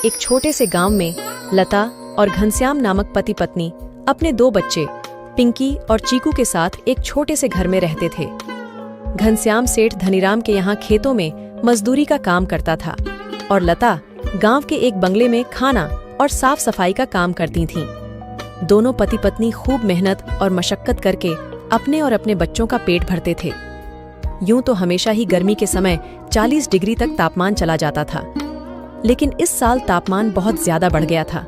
एक छोटे से गांव में लता और घनश्याम नामक पति पत्नी अपने 2 बच्चे पिंकी और चीकू के साथ एक छोटे से घर में रहते थे। घनश्याम सेठ धनीराम के यहाँ खेतों में मजदूरी का काम करता था और लता गांव के एक बंगले में खाना और साफ सफाई का काम करती थीं। दोनों पति पत्नी खूब मेहनत और मशक्कत करके अपने और अपने बच्चों का पेट भरते थे। यूं तो हमेशा ही गर्मी के समय 40 डिग्री तक तापमान चला जाता था, लेकिन इस साल तापमान बहुत ज्यादा बढ़ गया था,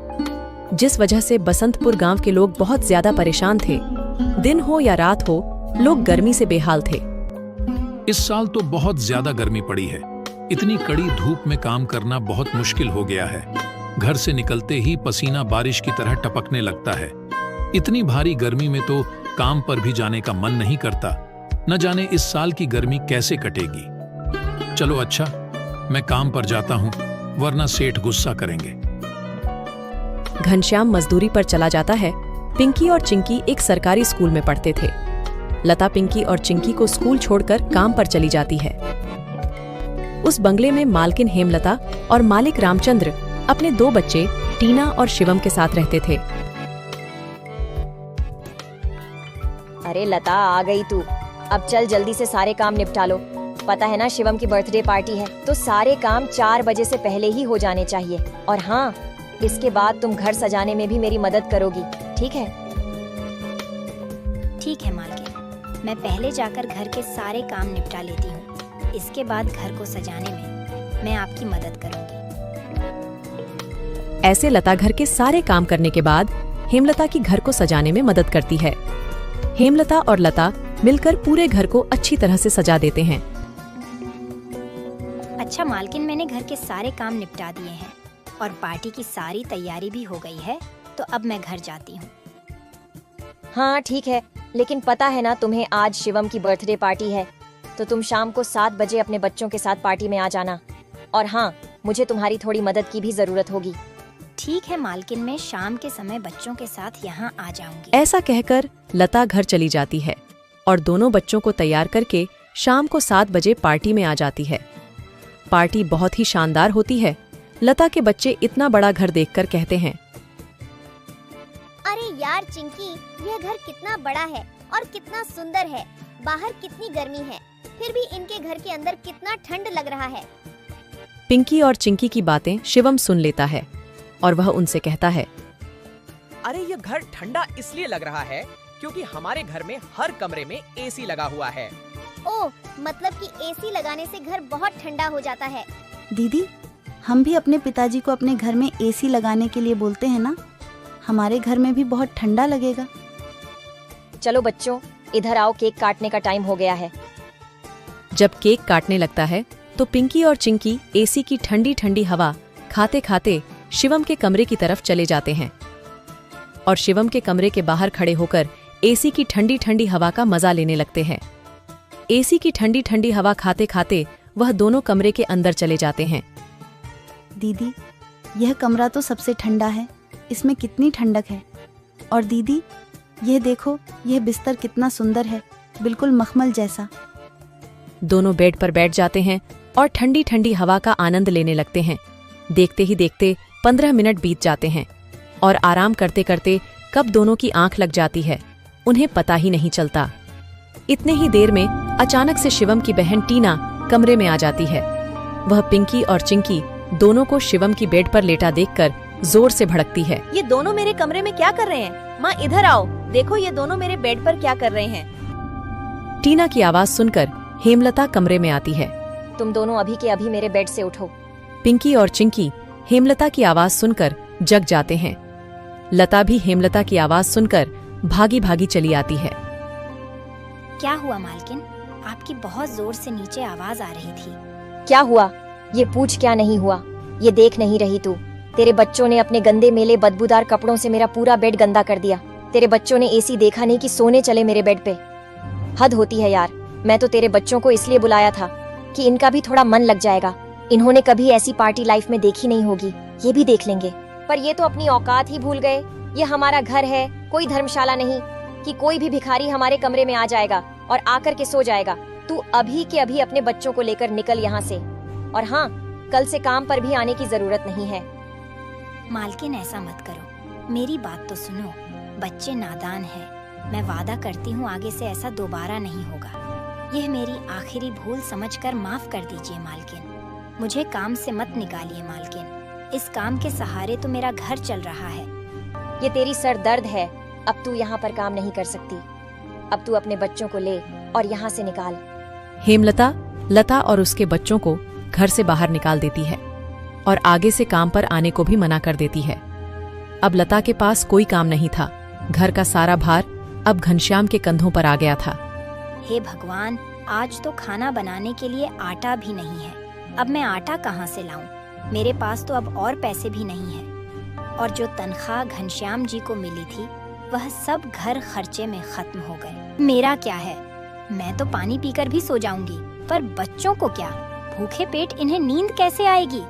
जिस वजह से बसंतपुर गांव के लोग बहुत ज्यादा परेशान थे। दिन हो या रात हो, लोग गर्मी से बेहाल थे। इस साल तो बहुत ज्यादा गर्मी पड़ी है। इतनी कड़ी धूप में काम करना बहुत मुश्किल हो गया है। घर से निकलते ही पसीना बारिश की तरह टपकने लगता है। इतनी भारी गर्मी में तो काम पर भी जाने का मन नहीं करता। न जाने इस साल की गर्मी कैसे कटेगी। चलो अच्छा, मैं काम पर जाता हूँ, वरना सेठ गुस्सा करेंगे। घनश्याम मजदूरी पर चला जाता है। पिंकी और चिंकी एक सरकारी स्कूल में पढ़ते थे। लता पिंकी और चिंकी को स्कूल छोड़कर काम पर चली जाती है। उस बंगले में मालकिन हेमलता और मालिक रामचंद्र अपने 2 बच्चे टीना और शिवम के साथ रहते थे। अरे लता, आ गई तू। अब चल जल्दी से सारे काम निपटा लो। पता है ना, शिवम की बर्थडे पार्टी है, तो सारे काम 4 बजे से पहले ही हो जाने चाहिए। और हाँ, इसके बाद तुम घर सजाने में भी मेरी मदद करोगी, ठीक है? ठीक है मालकिन, मैं पहले जाकर घर के सारे काम निपटा लेती हूँ। इसके बाद घर को सजाने में मैं आपकी मदद करूँगी। ऐसे लता घर के सारे काम करने के बाद हेमलता की घर को सजाने में मदद करती है। हेमलता और लता मिलकर पूरे घर को अच्छी तरह से सजा देते हैं। अच्छा मालकिन, मैंने घर के सारे काम निपटा दिए हैं और पार्टी की सारी तैयारी भी हो गई है, तो अब मैं घर जाती हूँ। हाँ ठीक है, लेकिन पता है ना तुम्हें, आज शिवम की बर्थडे पार्टी है, तो तुम शाम को 7 बजे अपने बच्चों के साथ पार्टी में आ जाना। और हाँ, मुझे तुम्हारी थोड़ी मदद की भी जरूरत होगी। ठीक है मालकिन, मैं शाम के समय बच्चों के साथ यहाँ आ जाऊंगी। ऐसा कहकर लता घर चली जाती है और दोनों बच्चों को तैयार करके शाम को 7 बजे पार्टी में आ जाती है। पार्टी बहुत ही शानदार होती है। लता के बच्चे इतना बड़ा घर देखकर कहते हैं, अरे यार चिंकी, यह घर कितना बड़ा है और कितना सुंदर है। बाहर कितनी गर्मी है, फिर भी इनके घर के अंदर कितना ठंड लग रहा है। पिंकी और चिंकी की बातें शिवम सुन लेता है और वह उनसे कहता है, अरे ये घर ठंडा इसलिए लग रहा है क्योंकि हमारे घर में हर कमरे में एसी लगा हुआ है। ओह, मतलब कि एसी लगाने से घर बहुत ठंडा हो जाता है। दीदी, हम भी अपने पिताजी को अपने घर में एसी लगाने के लिए बोलते हैं ना, हमारे घर में भी बहुत ठंडा लगेगा। चलो बच्चों, इधर आओ, केक काटने का टाइम हो गया है। जब केक काटने लगता है तो पिंकी और चिंकी एसी की ठंडी ठंडी हवा खाते खाते शिवम के कमरे की तरफ चले जाते हैं और शिवम के कमरे के बाहर खड़े होकर एसी की ठंडी ठंडी हवा का मजा लेने लगते हैं। एसी की ठंडी ठंडी हवा खाते खाते वह दोनों कमरे के अंदर चले जाते हैं। दीदी, यह कमरा तो सबसे ठंडा है, इसमें कितनी ठंडक है। और दीदी, यह देखो, यह बिस्तर कितना सुंदर है, बिल्कुल मखमल जैसा। दोनों बेड पर बैठ जाते हैं और ठंडी ठंडी हवा का आनंद लेने लगते हैं। देखते ही देखते 15 मिनट बीत जाते हैं और आराम करते करते कब दोनों की आंख लग जाती है, उन्हें पता ही नहीं चलता। इतने ही देर में अचानक से शिवम की बहन टीना कमरे में आ जाती है। वह पिंकी और चिंकी दोनों को शिवम की बेड पर लेटा देखकर जोर से भड़कती है। ये दोनों मेरे कमरे में क्या कर रहे हैं? माँ इधर आओ, देखो ये दोनों मेरे बेड पर क्या कर रहे हैं। टीना की आवाज सुनकर हेमलता कमरे में आती है। तुम दोनों अभी के अभी मेरे बेड से उठो। पिंकी और चिंकी हेमलता की आवाज सुनकर जग जाते हैं। लता भी हेमलता की आवाज सुनकर भागी भागी चली आती है। क्या हुआ मालकिन? आपकी बहुत जोर से नीचे आवाज आ रही थी। क्या हुआ? ये पूछ, क्या नहीं हुआ? ये देख नहीं रही तू? तेरे बच्चों ने अपने गंदे मेले बदबूदार कपड़ों से मेरा पूरा बेड गंदा कर दिया। तेरे बच्चों ने एसी देखा नहीं कि सोने चले मेरे बेड पे। हद होती है यार। मैं तो तेरे बच्चों को इसलिए बुलाया था कि इनका भी थोड़ा मन लग जाएगा। इन्होंने कभी ऐसी पार्टी लाइफ में देखी नहीं होगी, ये भी देख लेंगे। पर ये तो अपनी औकात ही भूल गए। ये हमारा घर है, कोई धर्मशाला नहीं कि कोई भी भिखारी हमारे कमरे में आ जाएगा और आकर के सो जाएगा। तू अभी के अभी अपने बच्चों को लेकर निकल यहाँ से। और हाँ, कल से काम पर भी आने की जरूरत नहीं है। मालकिन ऐसा मत करो, मेरी बात तो सुनो। बच्चे नादान हैं। मैं वादा करती हूँ आगे से ऐसा दोबारा नहीं होगा। यह मेरी आखिरी भूल समझकर माफ कर दीजिए मालकिन। मुझे काम से मत निकालिए मालकिन। इस काम के सहारे तो मेरा घर चल रहा है। ये तेरी सर दर्द है। अब तू यहाँ पर काम नहीं कर सकती। अब तू अपने बच्चों को ले और यहाँ से निकाल। हेमलता लता और उसके बच्चों को घर से बाहर निकाल देती है और आगे से काम पर आने को भी मना कर देती है। अब लता के पास कोई काम नहीं था। घर का सारा भार अब घनश्याम के कंधों पर आ गया था। हे भगवान, आज तो खाना बनाने के लिए आटा भी नहीं है। अब मैं आटा कहाँ से लाऊं? मेरे पास तो अब और पैसे भी नहीं है। और जो तनख्वाह घनश्याम जी को मिली थी वह सब घर खर्चे में खत्म हो गए। मेरा क्या है? मैं तो पानी पीकर भी सो जाऊंगी, पर बच्चों को क्या? भूखे पेट इन्हें नींद कैसे आएगी?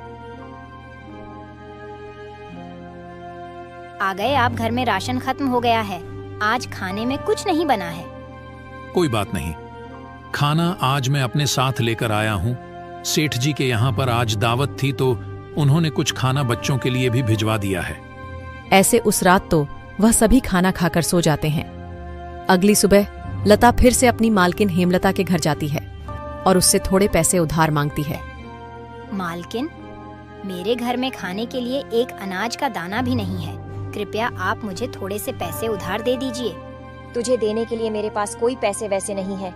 आ गए आप। घर में राशन खत्म हो गया है। आज खाने में कुछ नहीं बना है। कोई बात नहीं, खाना आज मैं अपने साथ लेकर आया हूँ। सेठ जी के यहाँ पर आज दावत थी तो उन्होंने कुछ खाना बच्चों के लिए भी भिजवा दिया है। ऐसे उस रात तो वह सभी खाना खाकर सो जाते हैं। अगली सुबह लता फिर से अपनी मालकिन हेमलता के घर जाती है और उससे थोड़े पैसे उधार मांगती है। मालकिन, मेरे घर में खाने के लिए एक अनाज का दाना भी नहीं है। कृपया आप मुझे थोड़े से पैसे उधार दे दीजिए। तुझे देने के लिए मेरे पास कोई पैसे वैसे नहीं है।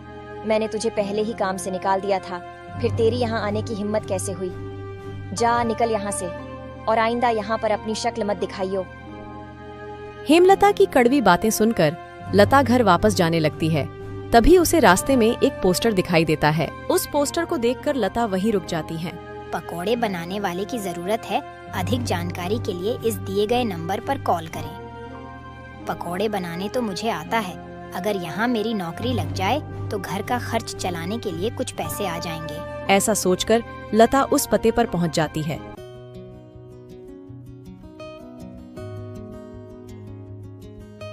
मैंने तुझे पहले ही काम से निकाल दिया था, फिर तेरी यहाँ आने की हिम्मत कैसे हुई? जा निकल यहाँ से और आइंदा यहाँ पर अपनी शक्ल मत दिखाइयो। हेमलता की कड़वी बातें सुनकर लता घर वापस जाने लगती है। तभी उसे रास्ते में एक पोस्टर दिखाई देता है। उस पोस्टर को देखकर लता वहीं रुक जाती है। पकोड़े बनाने वाले की जरूरत है। अधिक जानकारी के लिए इस दिए गए नंबर पर कॉल करें। पकोड़े बनाने तो मुझे आता है। अगर यहाँ मेरी नौकरी लग जाए तो घर का खर्च चलाने के लिए कुछ पैसे आ जाएंगे। ऐसा सोचकर लता उस पते पर पहुंच जाती है।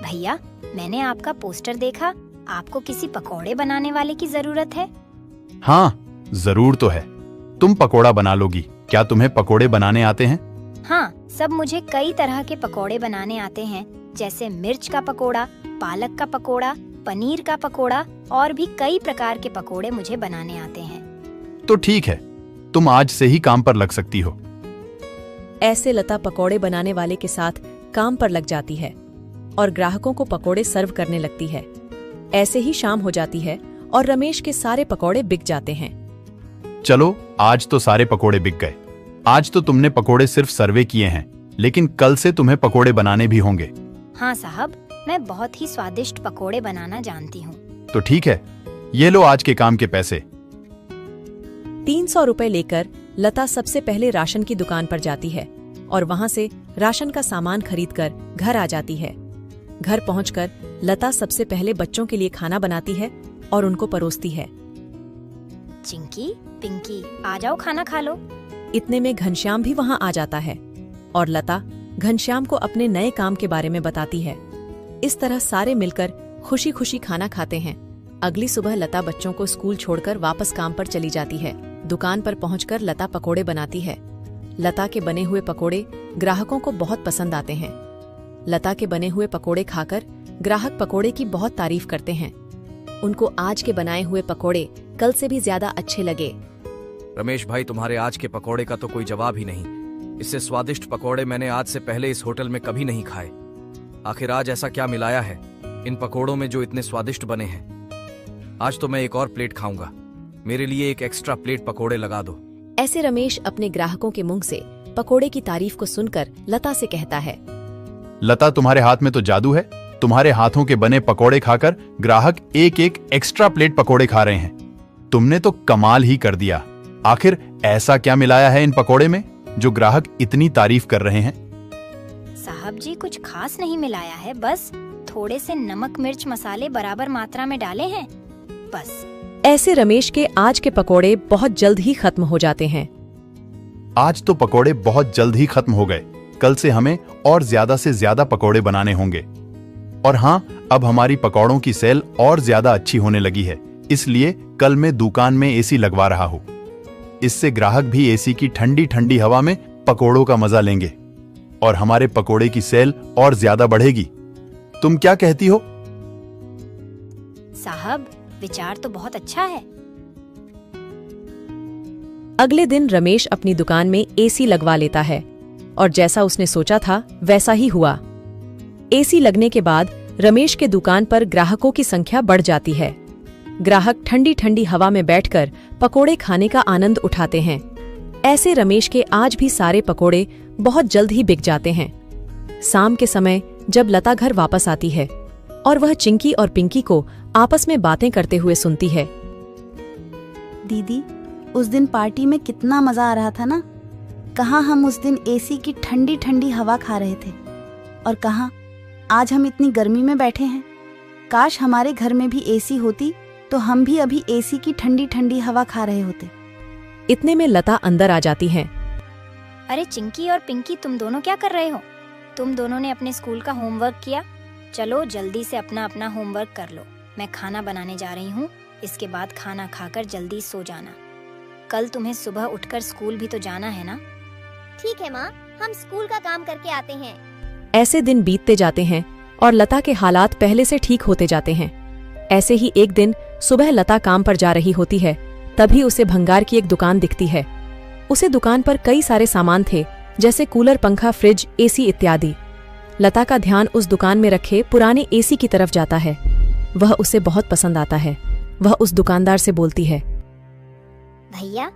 भैया, मैंने आपका पोस्टर देखा। आपको किसी पकोड़े बनाने वाले की जरूरत है? हाँ, जरूर तो है। तुम पकोड़ा बना लोगी। क्या तुम्हें पकोड़े बनाने आते हैं? हाँ, सब मुझे कई तरह के पकोड़े बनाने आते हैं, जैसे मिर्च का पकोड़ा, पालक का पकोड़ा, पनीर का पकोड़ा और भी कई प्रकार के पकोड़े मुझे बनाने आते हैं। तो ठीक है, तुम आज से ही काम पर लग सकती हो। ऐसे लता पकोड़े बनाने वाले के साथ काम पर लग जाती है और ग्राहकों को पकोड़े सर्व करने लगती है। ऐसे ही शाम हो जाती है और रमेश के सारे पकोड़े बिक जाते हैं। चलो, आज तो सारे पकोड़े बिक गए। आज तो तुमने पकोड़े सिर्फ सर्वे किए हैं, लेकिन कल से तुम्हें पकोड़े बनाने भी होंगे। हाँ साहब, मैं बहुत ही स्वादिष्ट पकोड़े बनाना जानती हूँ। तो ठीक है, ये लो आज के काम के पैसे। 300 रुपए लेकर लता सबसे पहले राशन की दुकान पर जाती है और वहां से राशन का सामान खरीदकर घर आ जाती है। घर पहुंचकर लता सबसे पहले बच्चों के लिए खाना बनाती है और उनको परोसती है। चिंकी, पिंकी, आ जाओ खाना खा लो। इतने में घनश्याम भी वहां आ जाता है और लता घनश्याम को अपने नए काम के बारे में बताती है। इस तरह सारे मिलकर खुशी खुशी खाना खाते हैं। अगली सुबह लता बच्चों को स्कूल छोड़कर वापस काम पर चली जाती है। दुकान पर पहुंचकर लता पकोड़े बनाती है। लता के बने हुए पकोड़े ग्राहकों को बहुत पसंद आते हैं। लता के बने हुए पकोड़े खाकर ग्राहक पकोड़े की बहुत तारीफ करते हैं। उनको आज के बनाए हुए पकोड़े कल से भी ज्यादा अच्छे लगे। रमेश भाई, तुम्हारे आज के पकोड़े का तो कोई जवाब ही नहीं। इससे स्वादिष्ट पकोड़े मैंने आज से पहले इस होटल में कभी नहीं खाए। आखिर आज ऐसा क्या मिलाया है इन पकोड़ों में जो इतने स्वादिष्ट बने हैं? आज तो मैं एक और प्लेट खाऊंगा। मेरे लिए एक एक्स्ट्रा प्लेट पकोड़े लगा दो। ऐसे रमेश अपने ग्राहकों के मुंह से पकोड़े की तारीफ को सुनकर लता से कहता है, लता, तुम्हारे हाथ में तो जादू है। तुम्हारे हाथों के बने पकोड़े खाकर ग्राहक एक एक एक्स्ट्रा प्लेट पकोड़े खा रहे हैं। तुमने तो कमाल ही कर दिया। आखिर ऐसा क्या मिलाया है इन पकोड़े में जो ग्राहक इतनी तारीफ कर रहे हैं? साहब जी, कुछ खास नहीं मिलाया है, बस थोड़े से नमक मिर्च मसाले बराबर मात्रा में डाले हैं, बस। ऐसे रमेश के आज के पकोड़े बहुत जल्द ही खत्म हो जाते हैं। आज तो पकोड़े बहुत जल्द ही खत्म हो गए। कल से हमें और ज्यादा से ज्यादा पकोड़े बनाने होंगे। और हाँ, अब हमारी पकोड़ों की सेल और ज्यादा अच्छी होने लगी है, इसलिए कल मैं दुकान में एसी लगवा रहा हूँ। इससे ग्राहक भी एसी की ठंडी ठंडी हवा में पकोड़ों का मजा लेंगे और हमारे पकोड़े की सेल और ज्यादा बढ़ेगी। तुम क्या कहती हो? साहब, विचार तो बहुत अच्छा है। अगले दिन रमेश अपनी दुकान में एसी लगवा लेता है और जैसा उसने सोचा था वैसा ही हुआ। एसी लगने के बाद रमेश के दुकान पर ग्राहकों की संख्या बढ़ जाती है। ग्राहक ठंडी ठंडी हवा में बैठकर पकोड़े खाने का आनंद उठाते हैं। ऐसे रमेश के आज भी सारे पकोड़े बहुत जल्द ही बिक जाते हैं। शाम के समय जब लता घर वापस आती है और वह चिंकी और पिंकी को आपस में बातें करते हुए सुनती है। दीदी, उस दिन पार्टी में कितना मजा आ रहा था ना। कहाँ हम उस दिन एसी की ठंडी ठंडी हवा खा रहे थे और कहाँ आज हम इतनी गर्मी में बैठे हैं। काश हमारे घर में भी एसी होती तो हम भी अभी एसी की ठंडी ठंडी हवा खा रहे होते। इतने में लता अंदर आ जाती है। अरे चिंकी और पिंकी, तुम दोनों क्या कर रहे हो? तुम दोनों ने अपने स्कूल का होमवर्क किया? चलो जल्दी से अपना अपना होमवर्क कर लो। मैं खाना बनाने जा रही हूँ। इसके बाद खाना खाकर जल्दी सो जाना। कल तुम्हें सुबह उठकर स्कूल भी तो जाना है ना। ठीक है माँ, हम स्कूल का काम करके आते हैं। ऐसे दिन बीतते जाते हैं और लता के हालात पहले से ठीक होते जाते हैं। ऐसे ही एक दिन सुबह लता काम पर जा रही होती है, तभी उसे भंगार की एक दुकान दिखती है। उसे दुकान पर कई सारे सामान थे, जैसे कूलर, पंखा, फ्रिज, एसी इत्यादि। लता का ध्यान उस दुकान में रखे पुराने एसी की तरफ जाता है। वह उसे बहुत पसंद आता है। वह उस दुकानदार से बोलती है, भैया,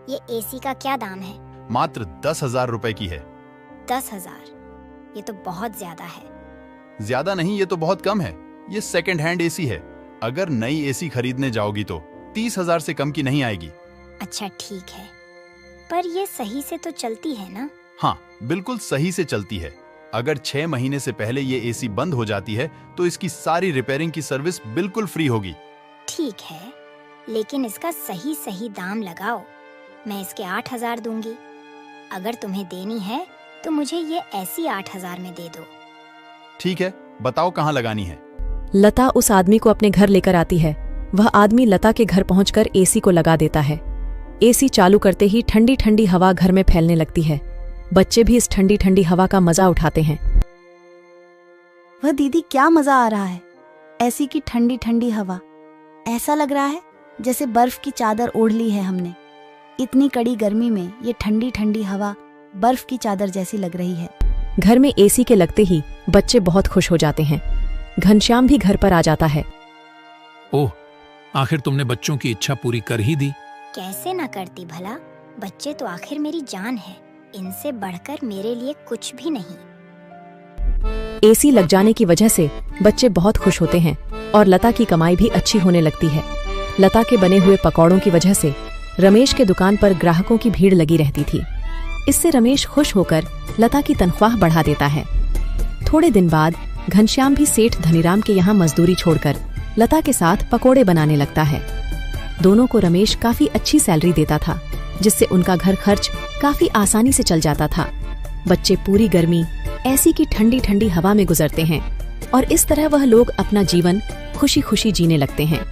ये एसी का क्या दाम है? मात्र 10,000 रुपए की है। 10,000? ये तो बहुत ज्यादा है। ज्यादा नहीं, ये तो बहुत कम है। ये सेकंड हैंड एसी है। अगर नई एसी खरीदने जाओगी तो 30,000 से कम की नहीं आएगी। अच्छा ठीक है, पर ये सही से तो चलती है ना? हाँ, बिल्कुल सही से चलती है। अगर 6 महीने से पहले ये एसी बंद हो जाती है तो इसकी सारी रिपेयरिंग की सर्विस बिल्कुल फ्री होगी। ठीक है, लेकिन इसका सही सही दाम लगाओ। मैं इसके 8,000 दूंगी। अगर तुम्हें देनी है तो मुझे ये ऐसी 8,000 में दे दो। ठीक है, बताओ कहाँ लगानी है। लता उस आदमी को अपने घर लेकर आती है। वह आदमी लता के घर पहुंचकर एसी को लगा देता है। एसी चालू करते ही ठंडी ठंडी हवा घर में फैलने लगती है। बच्चे भी इस ठंडी ठंडी हवा का मजा उठाते हैं। वह दीदी, क्या मजा आ रहा है। एसी की ठंडी ठंडी हवा, ऐसा लग रहा है जैसे बर्फ की चादर ओढ़ ली है हमने। इतनी कड़ी गर्मी में ये ठंडी ठंडी हवा बर्फ की चादर जैसी लग रही है। घर में एसी के लगते ही बच्चे बहुत खुश हो जाते हैं। घनश्याम भी घर पर आ जाता है। ओह, आखिर तुमने बच्चों की इच्छा पूरी कर ही दी। कैसे ना करती भला। बच्चे तो आखिर मेरी जान है। इनसे बढ़कर मेरे लिए कुछ भी नहीं। एसी लग जाने की वजह से बच्चे बहुत खुश होते हैं और लता की कमाई भी अच्छी होने लगती है। लता के बने हुए पकौड़ों की वजह से रमेश के दुकान पर ग्राहकों की भीड़ लगी रहती थी। इससे रमेश खुश होकर लता की तनख्वाह बढ़ा देता है। थोड़े दिन बाद घनश्याम भी सेठ धनीराम के यहाँ मजदूरी छोड़कर लता के साथ पकोड़े बनाने लगता है। दोनों को रमेश काफी अच्छी सैलरी देता था, जिससे उनका घर खर्च काफी आसानी से चल जाता था। बच्चे पूरी गर्मी ऐसी की ठंडी ठंडी हवा में गुजरते हैं और इस तरह वह लोग अपना जीवन खुशी खुशी जीने लगते हैं।